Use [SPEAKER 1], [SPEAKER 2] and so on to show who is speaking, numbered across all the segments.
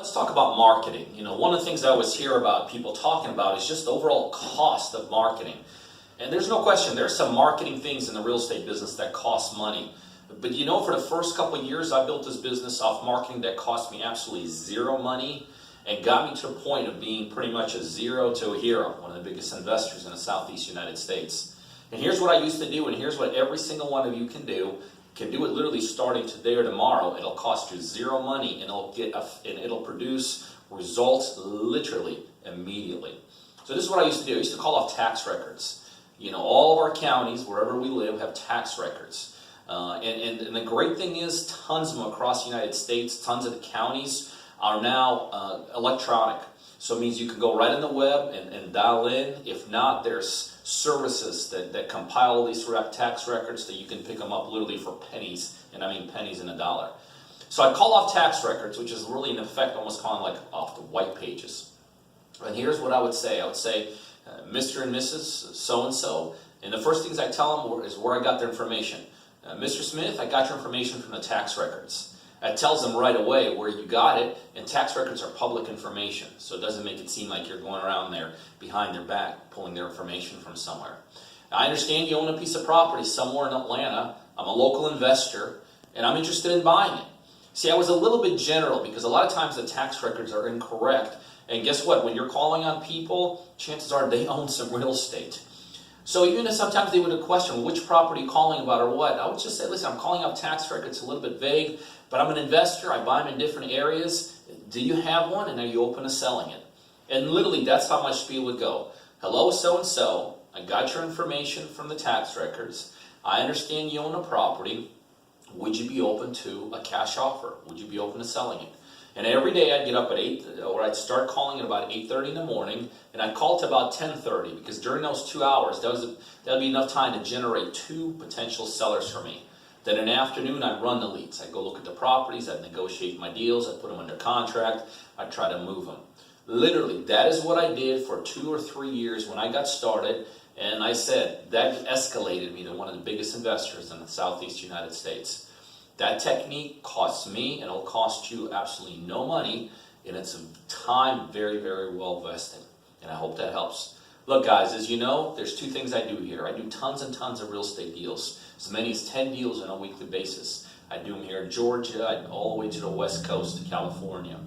[SPEAKER 1] Let's talk about marketing. One of the things I always hear about people talking about is just the overall cost of marketing. And there's no question, there's some marketing things in the real estate business that cost money. But for the first couple of years, I built this business off marketing that cost me absolutely zero money and got me to the point of being pretty much a zero to a hero, one of the biggest investors in the Southeast United States. And here's what I used to do, and here's what every single one of you can do. Can do it literally starting today or tomorrow. It'll cost you zero money, and it'll produce results literally immediately. So this is what I used to do. I used to call off tax records. All of our counties, wherever we live, have tax records. And the great thing is, tons of them across the United States, tons of the counties are now electronic. So it means you can go right on the web and dial in. If not, there's services that compile all these tax records that you can pick them up literally for pennies, and I mean pennies in a dollar. So I call off tax records, which is really in effect almost calling like off the white pages. And here's what I would say. I would say, Mr. and Mrs. So-and-so, and the first things I tell them is where I got their information. Mr. Smith, I got your information from the tax records. It tells them right away where you got it, and tax records are public information, so it doesn't make it seem like you're going around there behind their back pulling their information from somewhere. I understand you own a piece of property somewhere in Atlanta. I'm a local investor, and I'm interested in buying it. See, I was a little bit general because a lot of times the tax records are incorrect, and guess what? When you're calling on people, chances are they own some real estate. So even if sometimes they would question which property you're calling about or what, I would just say, listen, I'm calling up tax records, a little bit vague, but I'm an investor. I buy them in different areas. Do you have one, and are you open to selling it? And literally, that's how my spiel would go. Hello, so-and-so. I got your information from the tax records. I understand you own a property. Would you be open to a cash offer? Would you be open to selling it? And every day I'd get up at 8, or I'd start calling at about 8:30 in the morning, and I'd call to about 10:30, because during those 2 hours, that would be enough time to generate 2 potential sellers for me. Then in the afternoon, I'd run the leads. I'd go look at the properties, I'd negotiate my deals, I'd put them under contract, I'd try to move them. Literally, that is what I did for 2 or 3 years when I got started, and I said, that escalated me to one of the biggest investors in the Southeast United States. That technique costs me, and it'll cost you absolutely no money, and it's a time very, very well vested. And I hope that helps. Look, guys, as you know, there's 2 things I do here. I do tons and tons of real estate deals, as many as 10 deals on a weekly basis. I do them here in Georgia, all the way to the West Coast to California.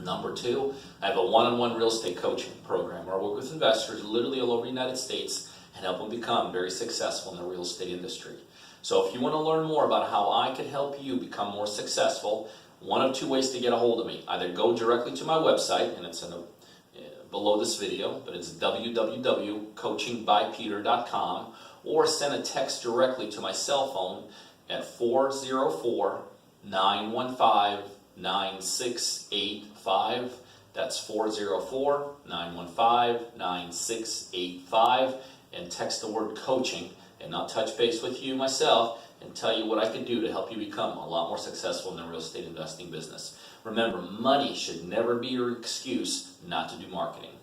[SPEAKER 1] Number 2, I have a one-on-one real estate coaching program where I work with investors literally all over the United States and help them become very successful in the real estate industry. So if you want to learn more about how I can help you become more successful, one of 2 ways to get a hold of me. Either go directly to my website, and it's below this video, but it's www.coachingbypeter.com, or send a text directly to my cell phone at 404-915-9685. That's 404-915-9685, and text the word coaching, and I'll touch base with you myself and tell you what I can do to help you become a lot more successful in the real estate investing business. Remember, money should never be your excuse not to do marketing.